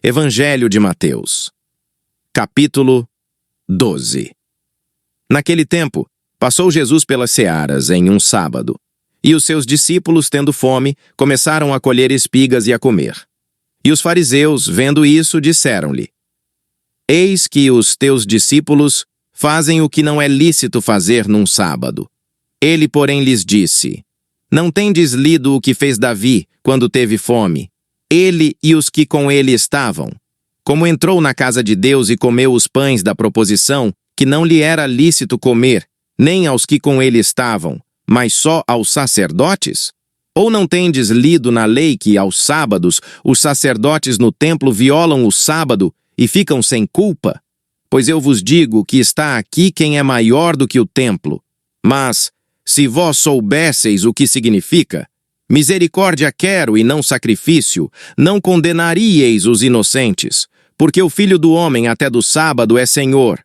Evangelho de Mateus. Capítulo 12. Naquele tempo, passou Jesus pelas searas em um sábado, e os seus discípulos, tendo fome, começaram a colher espigas e a comer. E os fariseus, vendo isso, disseram-lhe: Eis que os teus discípulos fazem o que não é lícito fazer num sábado. Ele, porém, lhes disse: Não tendes lido o que fez Davi quando teve fome, ele e os que com ele estavam? Como entrou na casa de Deus e comeu os pães da proposição, que não lhe era lícito comer, nem aos que com ele estavam, mas só aos sacerdotes? Ou não tendes lido na lei que, aos sábados, os sacerdotes no templo violam o sábado e ficam sem culpa? Pois eu vos digo que está aqui quem é maior do que o templo. Mas, se vós soubesseis o que significa, misericórdia quero e não sacrifício, não condenaríeis os inocentes, porque o Filho do Homem até do sábado é Senhor.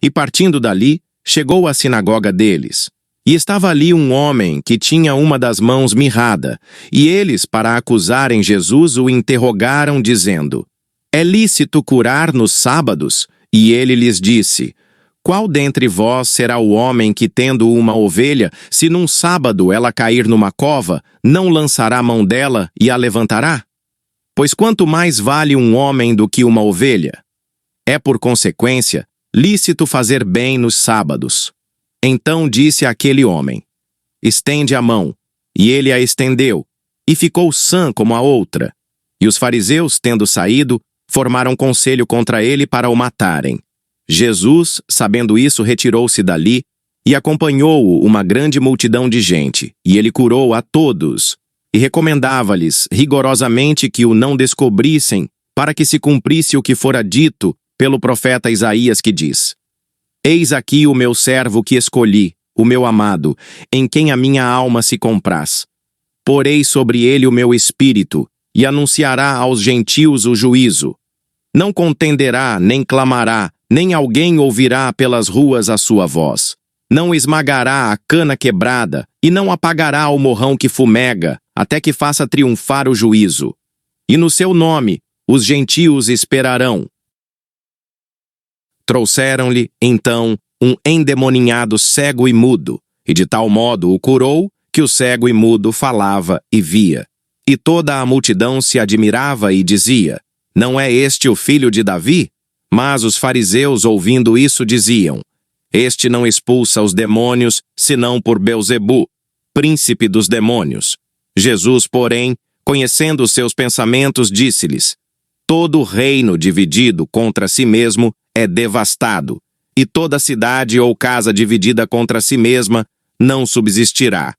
E partindo dali, chegou à sinagoga deles. E estava ali um homem que tinha uma das mãos mirrada, e eles, para acusarem Jesus, o interrogaram, dizendo: É lícito curar nos sábados? E ele lhes disse: Qual dentre vós será o homem que, tendo uma ovelha, se num sábado ela cair numa cova, não lançará mão dela e a levantará? Pois quanto mais vale um homem do que uma ovelha? É, por consequência, lícito fazer bem nos sábados. Então disse aquele homem: Estende a mão. E ele a estendeu, e ficou sã como a outra. E os fariseus, tendo saído, formaram conselho contra ele para o matarem. Jesus, sabendo isso, retirou-se dali, e acompanhou-o uma grande multidão de gente, e ele curou a todos, e recomendava-lhes rigorosamente que o não descobrissem, para que se cumprisse o que fora dito pelo profeta Isaías, que diz: Eis aqui o meu servo que escolhi, o meu amado, em quem a minha alma se compraz. Porei sobre ele o meu espírito, e anunciará aos gentios o juízo. Não contenderá, nem clamará, nem alguém ouvirá pelas ruas a sua voz. Não esmagará a cana quebrada, e não apagará o morrão que fumega, até que faça triunfar o juízo. E no seu nome os gentios esperarão. Trouxeram-lhe, então, um endemoninhado cego e mudo, e de tal modo o curou, que o cego e mudo falava e via. E toda a multidão se admirava e dizia: Não é este o filho de Davi? Mas os fariseus, ouvindo isso, diziam: Este não expulsa os demônios, senão por Belzebu, príncipe dos demônios. Jesus, porém, conhecendo os seus pensamentos, disse-lhes: Todo reino dividido contra si mesmo é devastado, e toda cidade ou casa dividida contra si mesma não subsistirá.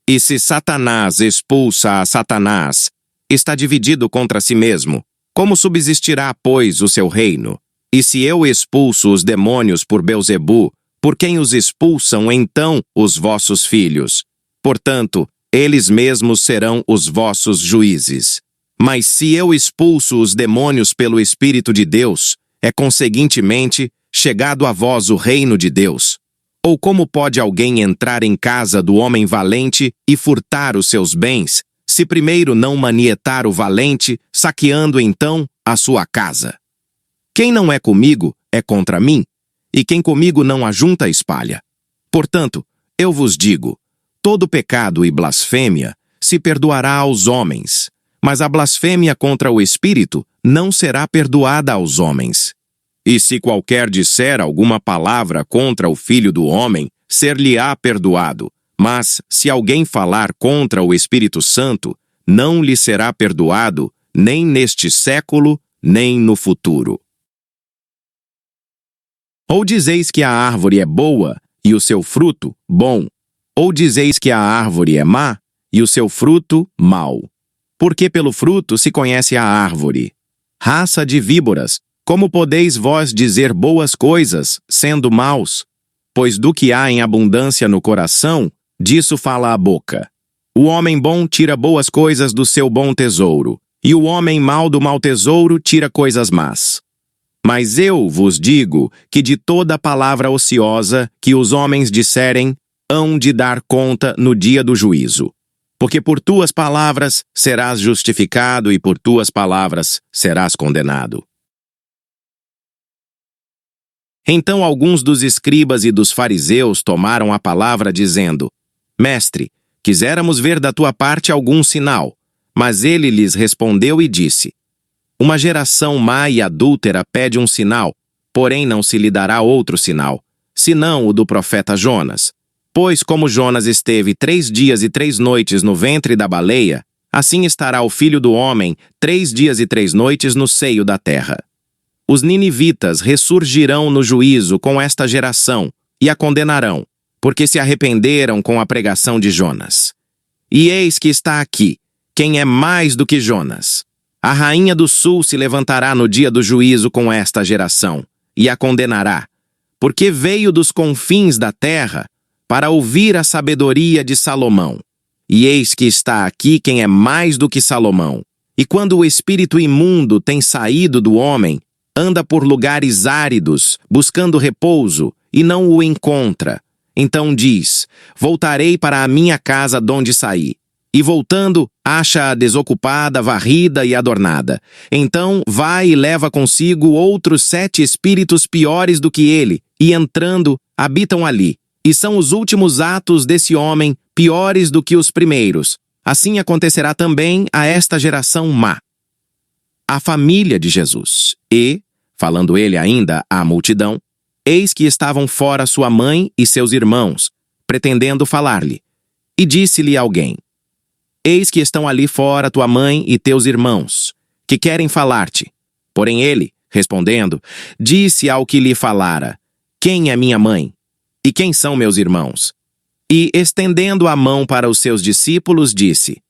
E se Satanás expulsa a Satanás, está dividido contra si mesmo. Como subsistirá, pois, o seu reino? E se eu expulso os demônios por Belzebu, por quem os expulsam então os vossos filhos? Portanto, eles mesmos serão os vossos juízes. Mas se eu expulso os demônios pelo Espírito de Deus, é conseguintemente chegado a vós o reino de Deus. Ou como pode alguém entrar em casa do homem valente e furtar os seus bens, se primeiro não manietar o valente, saqueando então a sua casa? Quem não é comigo é contra mim, e quem comigo não ajunta espalha. Portanto, eu vos digo, todo pecado e blasfêmia se perdoará aos homens, mas a blasfêmia contra o Espírito não será perdoada aos homens. E se qualquer disser alguma palavra contra o Filho do Homem, ser-lhe-á perdoado. Mas, se alguém falar contra o Espírito Santo, não lhe será perdoado, nem neste século, nem no futuro. Ou dizeis que a árvore é boa, e o seu fruto, bom, ou dizeis que a árvore é má, e o seu fruto, mau. Porque pelo fruto se conhece a árvore. Raça de víboras, como podeis vós dizer boas coisas, sendo maus? Pois do que há em abundância no coração, disso fala a boca. O homem bom tira boas coisas do seu bom tesouro, e o homem mau do mau tesouro tira coisas más. Mas eu vos digo que de toda palavra ociosa que os homens disserem, hão de dar conta no dia do juízo. porque por tuas palavras serás justificado e por tuas palavras serás condenado. Então alguns dos escribas e dos fariseus tomaram a palavra, dizendo: Mestre, quiséramos ver da tua parte algum sinal. Mas ele lhes respondeu e disse: Uma geração má e adúltera pede um sinal, porém não se lhe dará outro sinal, senão o do profeta Jonas. Pois como Jonas esteve 3 dias e 3 noites no ventre da baleia, assim estará o Filho do Homem 3 dias e 3 noites no seio da terra. Os ninivitas ressurgirão no juízo com esta geração e a condenarão, porque se arrependeram com a pregação de Jonas. E eis que está aqui quem é mais do que Jonas. A rainha do sul se levantará no dia do juízo com esta geração e a condenará, porque veio dos confins da terra para ouvir a sabedoria de Salomão. E eis que está aqui quem é mais do que Salomão. E quando o espírito imundo tem saído do homem, anda por lugares áridos, buscando repouso, e não o encontra. Então diz: Voltarei para a minha casa donde saí. E voltando, acha-a desocupada, varrida e adornada. Então vai e leva consigo outros 7 espíritos piores do que ele, e entrando, habitam ali. E são os últimos atos desse homem piores do que os primeiros. Assim acontecerá também a esta geração má. A família de Jesus. E, falando ele ainda à multidão, eis que estavam fora sua mãe e seus irmãos, pretendendo falar-lhe. E disse-lhe alguém: Eis que estão ali fora tua mãe e teus irmãos, que querem falar-te. Porém ele, respondendo, disse ao que lhe falara: Quem é minha mãe? E quem são meus irmãos? E, estendendo a mão para os seus discípulos, disse: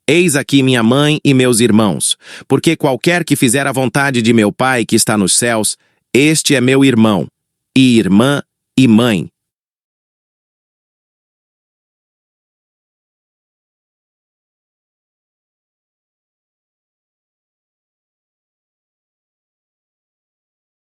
Eis aqui minha mãe e meus irmãos, porque qualquer que fizer a vontade de meu Pai que está nos céus, este é meu irmão, e irmã, e mãe.